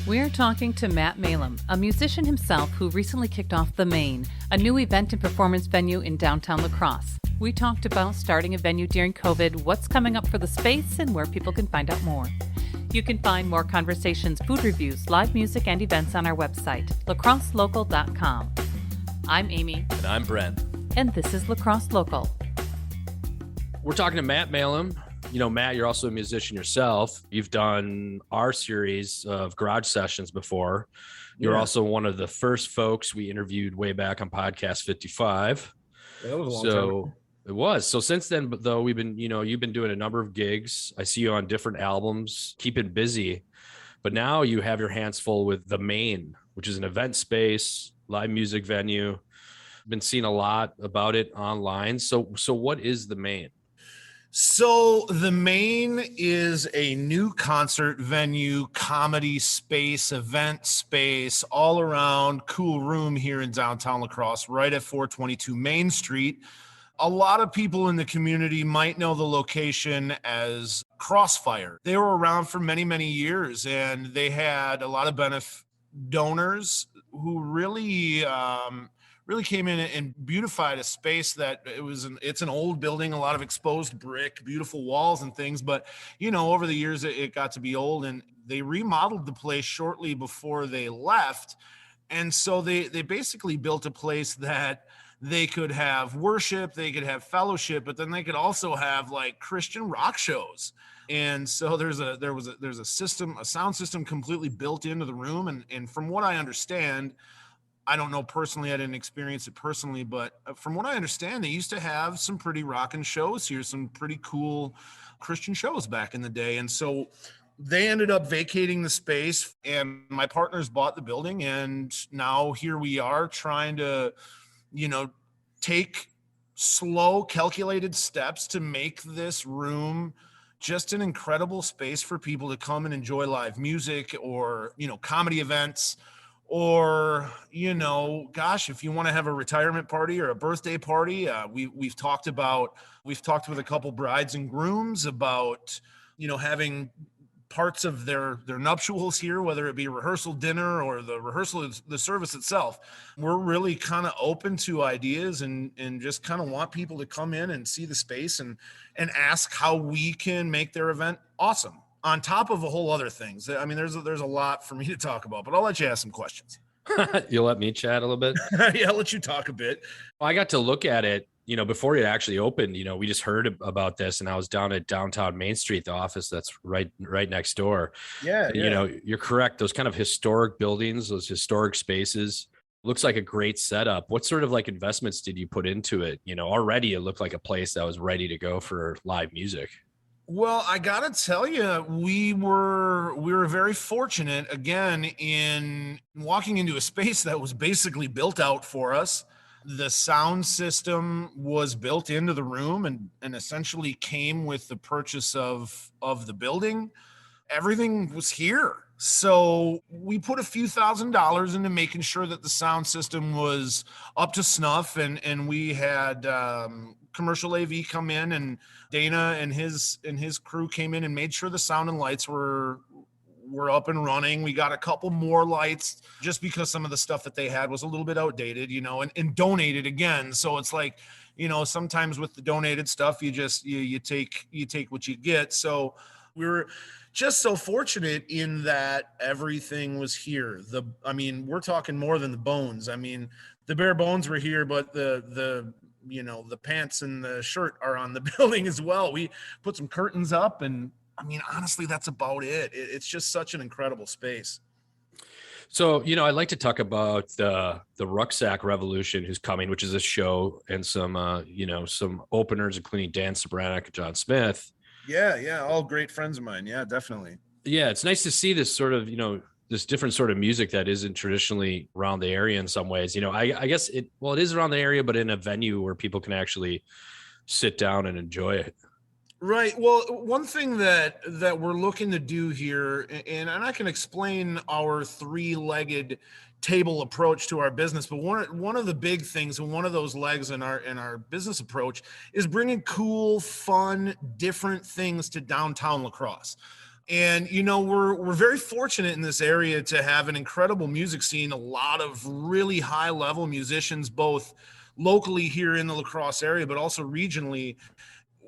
We're talking to Matt Mahlum, a musician himself who recently kicked off The Main, a new event and performance venue in downtown La Crosse. We talked about starting a venue during COVID, what's coming up for the space, and where people can find out more. You can find more conversations, food reviews, live music, and events on our website, lacrosselocal.com. I'm Amy. And I'm Brent. And this is La Crosse Local. We're talking to Matt Mahlum. You know, Matt, you're also a musician yourself. You've done our series of garage sessions before. You're also one of the first folks we interviewed way back on podcast 55. That was a long time ago. It was. So since then, though, you've been doing a number of gigs. I see you on different albums, keeping busy. But now you have your hands full with The Main, which is an event space, live music venue. Been seeing a lot about it online. So what is The Main? So The Main is a new concert venue, comedy space, event space, all around cool room here in downtown La Crosse, right at 422 Main Street. A lot of people in the community might know the location as Crossfire. They were around for many, many years, and they had a lot of donors who really came in and beautified a space that it's an old building, a lot of exposed brick, beautiful walls and things. But, over the years, it got to be old, and they remodeled the place shortly before they left. And so they basically built a place that they could have worship, they could have fellowship, but then they could also have like Christian rock shows. And so there's a sound system completely built into the room. And from what I understand, I don't know personally, I didn't experience it personally, but from what I understand, they used to have some pretty rockin' shows here, some pretty cool Christian shows back in the day. And so they ended up vacating the space, and my partners bought the building. And now here we are trying to, take slow, calculated steps to make this room just an incredible space for people to come and enjoy live music or, comedy events. Or, if you want to have a retirement party or a birthday party, we've talked with a couple brides and grooms about, having parts of their nuptials here, whether it be rehearsal dinner or the service itself. We're really kind of open to ideas and just kind of want people to come in and see the space and ask how we can make their event awesome. On top of a whole other things. I mean, there's a lot for me to talk about, but I'll let you ask some questions. You'll let me chat a little bit? Yeah, I'll let you talk a bit. Well, I got to look at it, before it actually opened. We just heard about this, and I was down at downtown Main Street, the office that's right next door. Yeah, and, you're correct. Those kind of historic buildings, those historic spaces, looks like a great setup. What sort of like investments did you put into it? Already it looked like a place that was ready to go for live music. Well, I gotta tell you, we were very fortunate again in walking into a space that was basically built out for us. The sound system was built into the room and essentially came with the purchase of the building. Everything was here. So we put a few $1,000s into making sure that the sound system was up to snuff, and we had commercial AV come in, and Dana and his crew came in and made sure the sound and lights were up and running. We got a couple more lights just because some of the stuff that they had was a little bit outdated, and donated again. So it's like, sometimes with the donated stuff, you take what you get. So we were just so fortunate in that everything was here. We're talking more than the bones. I mean, the bare bones were here, but the pants and the shirt are on the building as well. We put some curtains up, and honestly, that's about it. It's just such an incredible space. So, I'd like to talk about the Rucksack Revolution who's coming, which is a show, and some openers, including Dan Sobranek and John Smith. Yeah. All great friends of mine. Yeah, definitely. Yeah. It's nice to see this sort of, this different sort of music that isn't traditionally around the area in some ways. I guess it is around the area, but in a venue where people can actually sit down and enjoy it. Right. Well, one thing that we're looking to do here, and I can explain our three-legged table approach to our business, but one of the big things, and one of those legs in our business approach, is bringing cool, fun, different things to downtown La Crosse. And, we're very fortunate in this area to have an incredible music scene, a lot of really high level musicians, both locally here in the La Crosse area, but also regionally.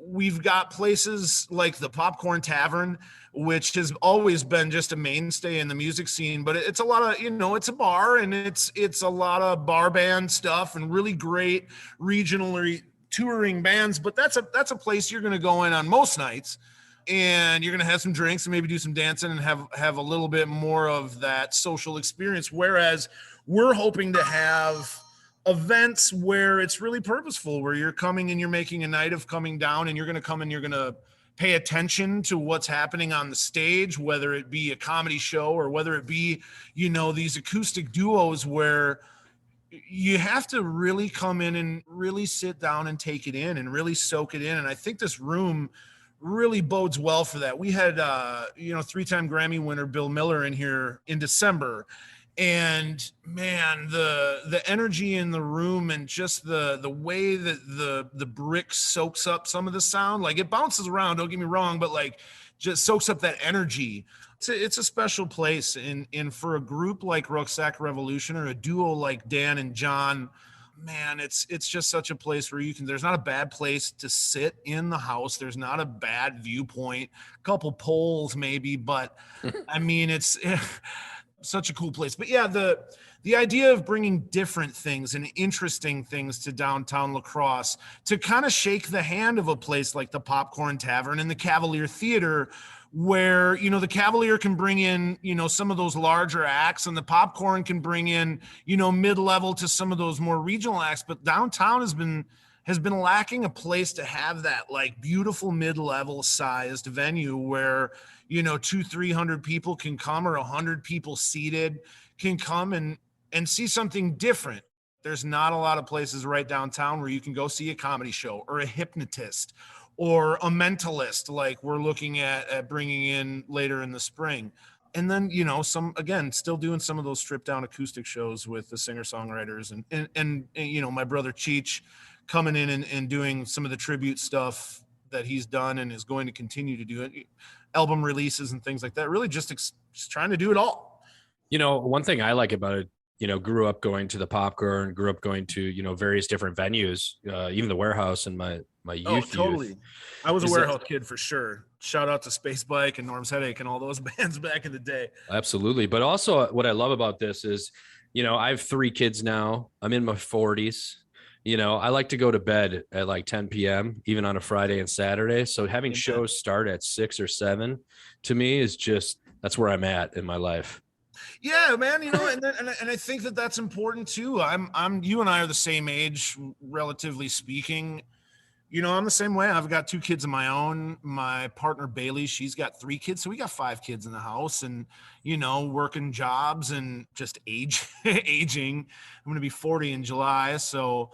We've got places like the Popcorn Tavern, which has always been just a mainstay in the music scene, but it's a lot of, it's a bar, and it's a lot of bar band stuff and really great regional touring bands. But that's a place you're going to go in on most nights, and you're going to have some drinks and maybe do some dancing and have a little bit more of that social experience. Whereas we're hoping to have events where it's really purposeful, where you're coming and you're making a night of coming down, and you're going to come and you're going to pay attention to what's happening on the stage, whether it be a comedy show or whether it be, these acoustic duos where you have to really come in and really sit down and take it in and really soak it in. And I think this room really bodes well for that. We had, 3-time Grammy winner Bill Miller in here in December. And man, the energy in the room, and just the way that the brick soaks up some of the sound, like it bounces around, don't get me wrong, but like just soaks up that energy. It's a special place. And for a group like Rucksack Revolution, or a duo like Dan and John, man, it's just such a place where there's not a bad place to sit in the house. There's not a bad viewpoint, a couple poles maybe, but I mean, it's such a cool place. But yeah, the idea of bringing different things and interesting things to downtown La Crosse to kind of shake the hand of a place like the Popcorn Tavern and the Cavalier Theater, where, the Cavalier can bring in, some of those larger acts, and the Popcorn can bring in, mid-level to some of those more regional acts. But downtown has been lacking a place to have that like beautiful mid-level sized venue where, 200-300 people can come, or 100 people seated can come and see something different. There's not a lot of places right downtown where you can go see a comedy show or a hypnotist or a mentalist, like we're looking at bringing in later in the spring. And then, still doing some of those stripped down acoustic shows with the singer-songwriters and my brother Cheech coming in and doing some of the tribute stuff that he's done and is going to continue to do it, album releases and things like that. Really just trying to do it all. One thing I like about it, grew up going to the Popcorn, grew up going to, various different venues, even the Warehouse in my youth. Oh, totally. I was a Warehouse kid for sure. Shout out to Space Bike and Norm's Headache and all those bands back in the day. Absolutely. But also what I love about this is, I have 3 kids now. I'm in my 40s. I like to go to bed at like 10 p.m., even on a Friday and Saturday. So having shows start at 6 or 7 to me is that's where I'm at in my life. Yeah, man. And I think that's important too. You and I are the same age, relatively speaking. I'm the same way. I've got 2 kids of my own. My partner Bailey, she's got 3 kids. So we got 5 kids in the house, and, working jobs and just aging. I'm going to be 40 in July. So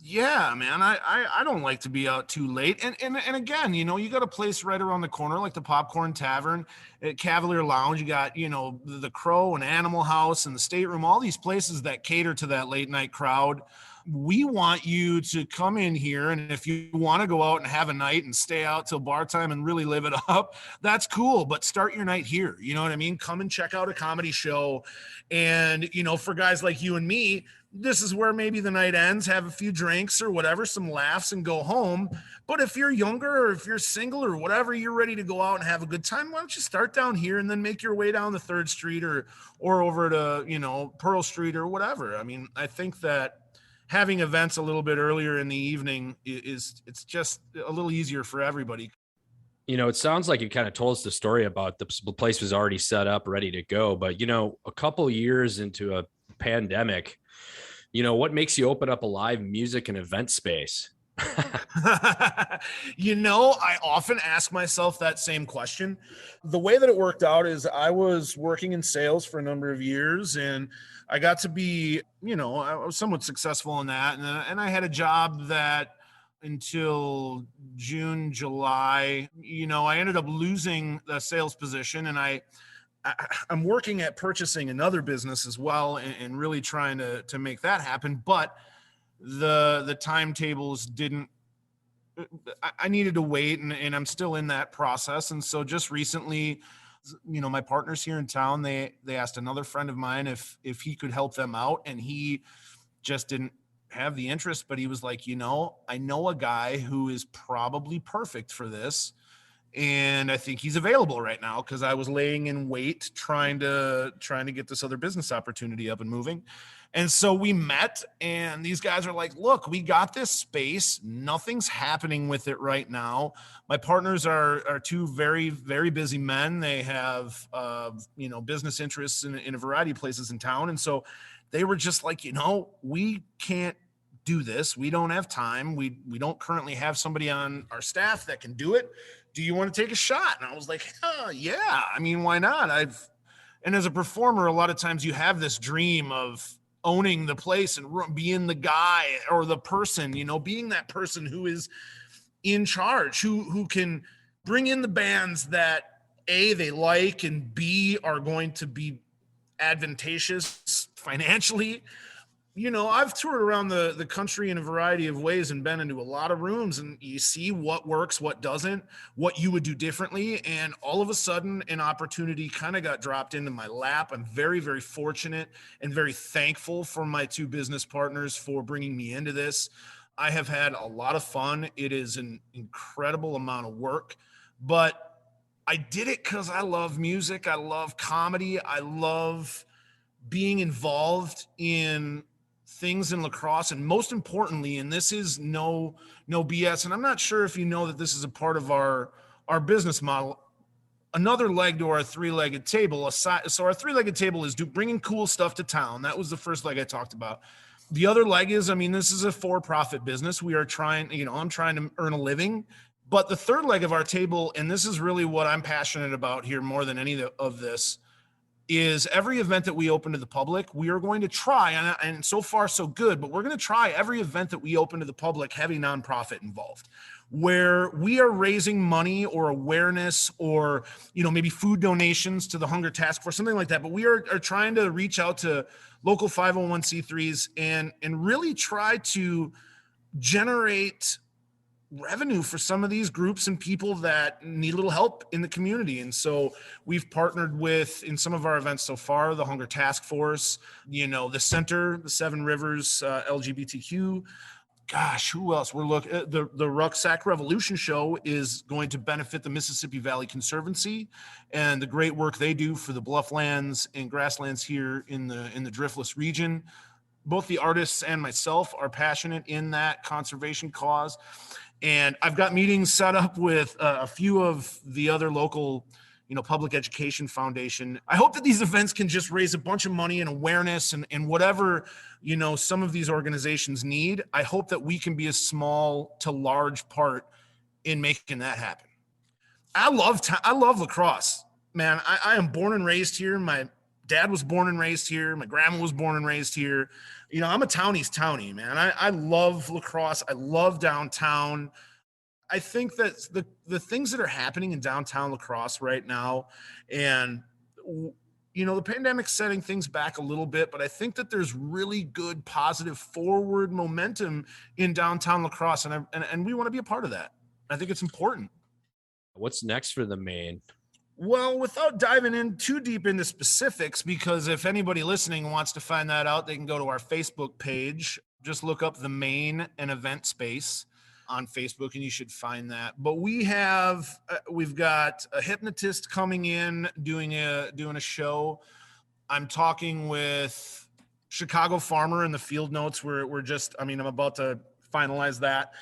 yeah, man, I don't like to be out too late. And again, you got a place right around the corner, like the Popcorn Tavern at Cavalier Lounge. You got, the Crow and Animal House and the Stateroom, all these places that cater to that late night crowd. We want you to come in here, and if you want to go out and have a night and stay out till bar time and really live it up, that's cool. But start your night here. You know what I mean? Come and check out a comedy show. And, for guys like you and me, this is where maybe the night ends, have a few drinks or whatever, some laughs, and go home. But if you're younger, or if you're single or whatever, you're ready to go out and have a good time, why don't you start down here and then make your way down the 3rd Street or over to, Pearl Street or whatever. I mean, I think that having events a little bit earlier in the evening it's just a little easier for everybody. It sounds like you kind of told us the story about the place was already set up, ready to go. But, a couple years into a pandemic, what makes you open up a live music and event space? I often ask myself that same question. The way that it worked out is I was working in sales for a number of years, and I got to be, I was somewhat successful in that. And I had a job that until June, July, I ended up losing the sales position, and I'm working at purchasing another business as well and really trying to make that happen. But the timetables didn't I needed to wait, and I'm still in that process. And so just recently, my partners here in town, they asked another friend of mine if he could help them out, and he just didn't have the interest, but he was like, I know a guy who is probably perfect for this. And I think he's available right now because I was laying in wait trying to get this other business opportunity up and moving. And so we met, and these guys are like, look, we got this space. Nothing's happening with it right now. My partners are two very, very busy men. They have, business interests in a variety of places in town. And so they were just like, we can't do this. We don't have time. We don't currently have somebody on our staff that can do it. Do you want to take a shot? And I was like, yeah, I mean, why not? And as a performer, a lot of times you have this dream of owning the place and being the guy or the person, being that person who is in charge, who can bring in the bands that A, they like, and B, are going to be advantageous financially. I've toured around the country in a variety of ways and been into a lot of rooms, and you see what works, what doesn't, what you would do differently. And all of a sudden, an opportunity kind of got dropped into my lap. I'm very, very fortunate and very thankful for my two business partners for bringing me into this. I have had a lot of fun. It is an incredible amount of work, but I did it because I love music. I love comedy. I love being involved in things in lacrosse, and most importantly, and this is no BS, and I'm not sure if you know that this is a part of our business model, another leg to our three-legged table. So our three-legged table is bringing cool stuff to town. That was the first leg I talked about. The other leg is, this is a for-profit business. We are trying, I'm trying to earn a living. But the third leg of our table, and this is really what I'm passionate about here more than any of this, is every event that we open to the public, we are going to try, and so far so good, but we're going to try every event that we open to the public having nonprofit involved, where we are raising money or awareness or, maybe food donations to the Hunger Task Force, something like that. But we are trying to reach out to local 501c3s and really try to generate revenue for some of these groups and people that need a little help in the community. And so we've partnered with, in some of our events so far, the Hunger Task Force, the Center, the Seven Rivers, LGBTQ. Gosh, who else? We're looking at the Rucksack Revolution show is going to benefit the Mississippi Valley Conservancy and the great work they do for the blufflands and grasslands here in the Driftless region. Both the artists and myself are passionate in that conservation cause. And I've got meetings set up with a few of the other local, public education foundation. I hope that these events can just raise a bunch of money and awareness and whatever, some of these organizations need. I hope that we can be a small to large part in making that happen. I love lacrosse, man. I am born and raised here. My dad was born and raised here. My grandma was born and raised here. I'm a townie's townie, man. I love lacrosse. I love downtown. I think that the things that are happening in downtown lacrosse right now, and, the pandemic's setting things back a little bit, but I think that there's really good, positive, forward momentum in downtown lacrosse, and we want to be a part of that. I think it's important. What's next for the Maine? Well, without diving in too deep into specifics, because if anybody listening wants to find that out, they can go to our Facebook page. Just look up the Maine and Event Space on Facebook, and you should find that. But we've got a hypnotist coming in doing a show. I'm talking with Chicago Farmer in the Field Notes. I'm about to finalize that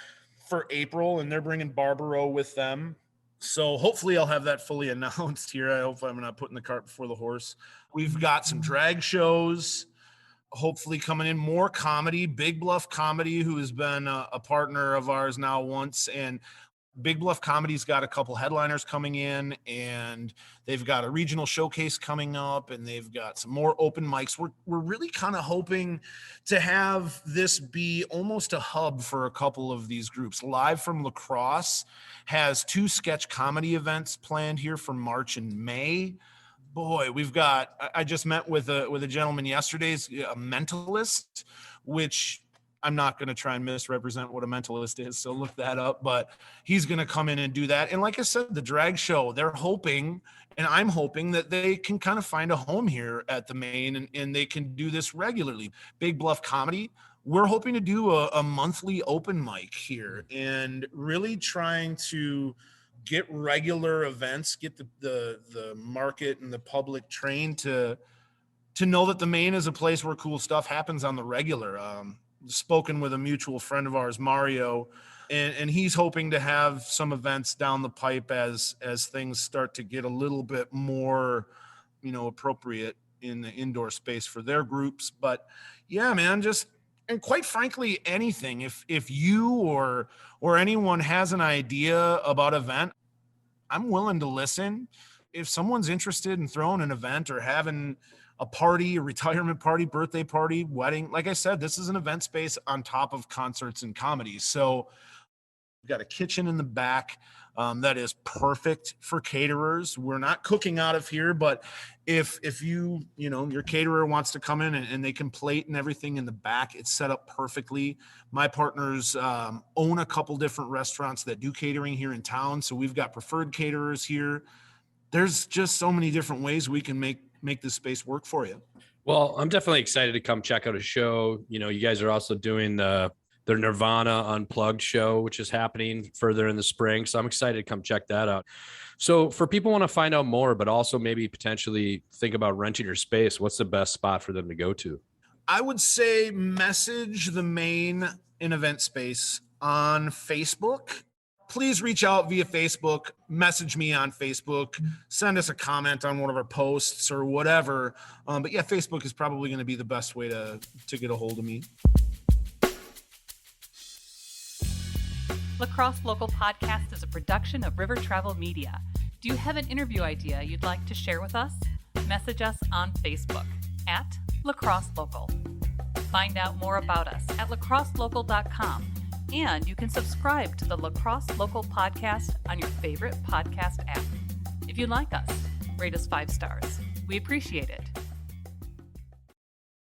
for April, and they're bringing Barbaro with them. So hopefully I'll have that fully announced here. I hope I'm not putting the cart before the horse. We've got some drag shows, hopefully coming in, more comedy. Big Bluff Comedy, who has been a partner of ours now once, and Big Bluff Comedy's got a couple headliners coming in, and they've got a regional showcase coming up, and they've got some more open mics. We're really kind of hoping to have this be almost a hub for a couple of these groups. Live from Lacrosse has 2 sketch comedy events planned here for March and May. Boy, I just met with a gentleman yesterday, a mentalist, which I'm not going to try and misrepresent what a mentalist is, so look that up, but he's going to come in and do that. And like I said, the drag show, they're hoping, and I'm hoping, that they can kind of find a home here at the Main, and they can do this regularly. Big Bluff Comedy, we're hoping to do a monthly open mic here and really trying to get regular events, get the market and the public trained to know that the Main is a place where cool stuff happens on the regular. Spoken with a mutual friend of ours, Mario, and he's hoping to have some events down the pipe as things start to get a little bit more, appropriate in the indoor space for their groups. But yeah, man, and quite frankly, anything. If you or anyone has an idea about event, I'm willing to listen. If someone's interested in throwing an event or having a party, a retirement party, birthday party, wedding, like I said, this is an event space on top of concerts and comedies. So we've got a kitchen in the back that is perfect for caterers. We're not cooking out of here, but if your caterer wants to come in and they can plate and everything in the back, it's set up perfectly. My partners own a couple different restaurants that do catering here in town, so we've got preferred caterers here. There's just so many different ways we can make this space work for you. Well, I'm definitely excited to come check out a show. You guys are also doing their Nirvana Unplugged show, which is happening further in the spring. So I'm excited to come check that out. So for people who want to find out more, but also maybe potentially think about renting your space, what's the best spot for them to go to? I would say message the Main in Event Space on Facebook. Please reach out via Facebook, message me on Facebook, send us a comment on one of our posts or whatever. But yeah, Facebook is probably going to be the best way to get a hold of me. La Crosse Local Podcast is a production of River Travel Media. Do you have an interview idea you'd like to share with us? Message us on Facebook at La Crosse Local. Find out more about us at lacrosselocal.com. And you can subscribe to the La Crosse Local Podcast on your favorite podcast app. If you like us, rate us 5 stars. We appreciate it.